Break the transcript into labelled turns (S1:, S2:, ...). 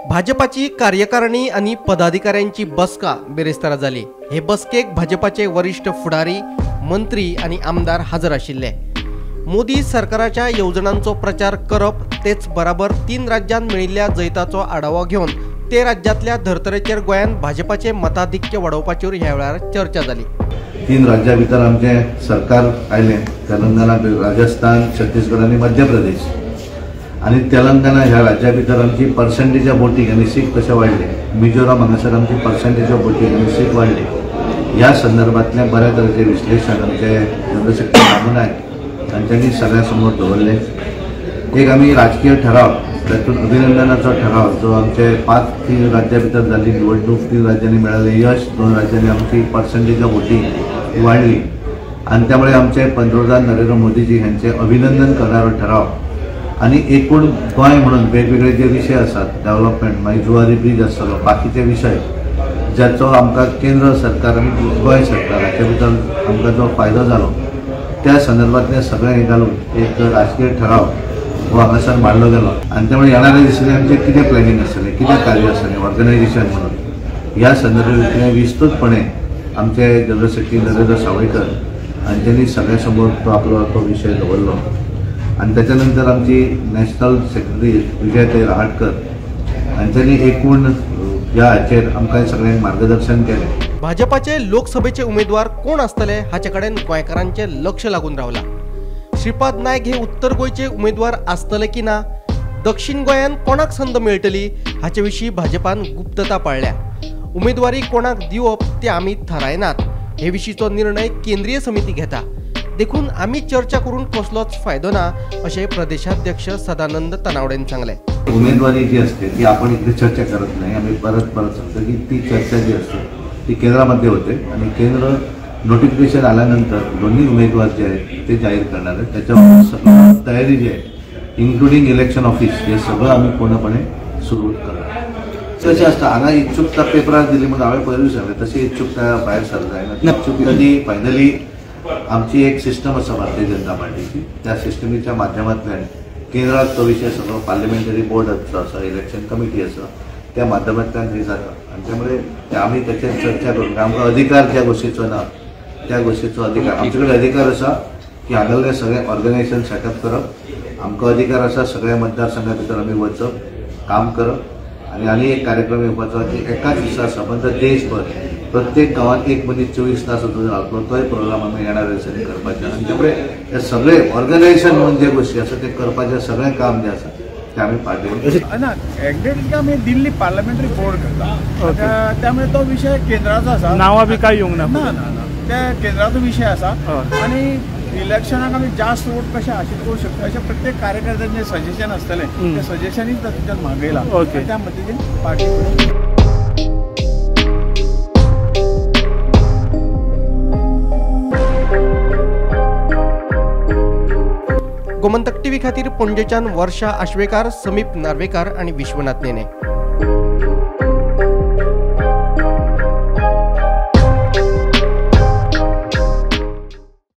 S1: भाजपाची कार्यकारिणी आणि पदाधिकाऱ्यांची बसका बेरेस्तारा झाली। हे बसकेक भाजपाचे वरिष्ठ फुडारी, मंत्री आणि आमदार हजर आशिल्ले। मोदी सरकाराच्या योजनांचो प्रचार करप तेच बराबर 3 राज्यांत मेळिल्ल्या जैताचो आढावो घेवन ते राज्यातल्या धर्तरेचेर गोंयांत भाजपाचे मताधिक्य वाडोवपाचेर ह्या वेळार चर्चा जाली।
S2: 3 राज्यां भितर आमचे सरकार आयले, तेलंगणा, राजस्थान, छत्तीसगड आणि मध्य प्रदेश। आणि तेलंगणा ह्या राज्या भितर आमची पर्सेंटेज ऑफ वोटिंग आणि सीट कशें वाडले, मिझोराम हांगासर आमची पर्सेंटेज ऑफ वोटिंग आणि सीट वाडली। ह्या संदर्भातले बऱ्या तरेचे विश्लेशण आमचे चंद्रशेखर बाबूनायक हांच्यांनी सगळ्यां समोर दवरले। एक आमी राजकीय ठराव, तातूंत अभिनंदनाचो ठराव जो आमचे 5 राज्यां भितर जाल्ली निवडणूक, 3 राज्यांनी मेळिल्लें यश, 2 राज्यांनी आमची पर्सेंटेज ऑफ वोटिंग वाडली आणि त्यामुळे आमचे पंतप्रधान नरेंद्र मोदीजी हांचे अभिनंदन करणारो ठराव आणि एकूण गोंय म्हणून वेगवेगळे जे विषय आसात, डेव्हलपमेंट, मागीर जुवारी ब्रीज आसतलो, बाकीचे विषय ज्याचो आमकां केंद्र सरकार आनी गोंय सरकार हाचे भितर आमकां जो फायदो जालो, त्या संदर्भातले सगळे हे घालून एक राजकीय ठराव हो हांगासर मांडलो गेलो। आणि त्यामुळे येणाऱ्या दिसांनी आमचे कितें प्लॅनिंग आसतलें, कितें कार्य आसतलें, ऑर्गनायझेशन म्हणून ह्या संदर्भातले विस्तृतपणे आमचे जनरल सेक्रेटरी नरेंद्र सावयकर हांच्यांनी सगळ्या समोर तो आपलो तो विषय दवरलो। आणि त्याच्यानंतर आमची नॅशनल सेक्रेटरी विजय रहाटकर हांच्यांनी एकूण ह्या हाचेर आमकां सगळ्यांक मार्गदर्शन केलें।
S1: भाजपाचे लोकसभेचे उमेदवार कोण आसतले हाचे कडेन गोंयकारांचे लक्ष लागून रावला। श्रीपाद नायक हे उत्तर गोंयचे उमेदवार आसतले की ना, दक्षिण गोंयांत कोणाक संद मेळटली हाचे विशीं भाजपान गुप्तता पाळल्या। उमेदवारी कोणाक दिवप ते आमी थारायनात, हे विशींचो निर्णय केंद्रीय समिती घेता। देखून आमी चर्चा करून कसलोच फायदो ना, अशें प्रदेशाध्यक्ष सदानंद तनावडेन सांगले।
S2: उमेदवारी जी असते ती आपण इकडे चर्चा करत नाही, आम्ही परत सांगतो की ती चर्चा जी असते ती केंद्रामध्ये होते आणि केंद्र नोटिफिकेशन आल्यानंतर दोन्ही उमेदवार जे आहेत ते जाहीर करणार आहेत। त्याच्यावर सगळं तयारी जी आहे इन्क्लुडिंग इलेक्शन ऑफिस हे सगळं आम्ही पूर्णपणे सुरू करणार। कशें आसता हांगा इच्छुकता पेपरार दिली म्हणून हांवें पयलीं सांगलें तशी इच्छुकता भायर सर जायना। इच्छुकता फायनली आमची एक सिस्टम आसा भारतीय जनता पार्टीची, त्या सिस्टमीच्या माध्यमांतल्यान केंद्रात तो विषय सगळो पार्लिमेंटरी बोर्ड आसा, इलेक्शन कमिटी आसा, त्या माध्यमांतल्यान हे जाता। आणि त्यामुळे आम्ही त्याचेर चर्चा करून आमकां अधिकार ज्या गोष्टीचो ना त्या गोष्टीचो अधिकार आमचे कडेन अधिकार आसा की हांगासरलें सगळें ऑर्गनायझेशन सेटअप करप, आमकां अधिकार आसा सगळ्या मतदारसंघा भितर आमी वचप, काम करप आणि एक कार्यक्रम येवपाचो की एकाच दिसा संबंध देशभर प्रत्येक गांवांत 1 मनीस 24 तास रावतलो, तोय प्रोग्राम आमी येणाऱ्या दिसांनी करपाचे। आणि त्यामुळे हे सगळे ऑर्गनायझेशन म्हणून जे गोष्टी आसा ते करपाचें सगळें काम जे आसा ते आमी पार्टी
S3: ना एक्झॅक्टली आमी दिल्ली पार्लमेंटरी बोर्ड करता, त्यामुळे तो विषय केंद्राचो आसा। नांवां बी काय येवंक ना, त्या केंद्राचो विषय आसा। आणि इलेक्शनाक आमी जास्त वोट कशें आशीत करूं शकता अशें प्रत्येक कार्यकर्त्यांचें सजेशन आसतलें, तें सजेशनूय तातूंतल्यान मागयलां, त्या मतीन पार्टी।
S1: गोमंतक टीव्ही खातीर पणजेच्यान वर्षा आश्वेकार, समीप नार्वेकार आणि विश्वनाथ नेने।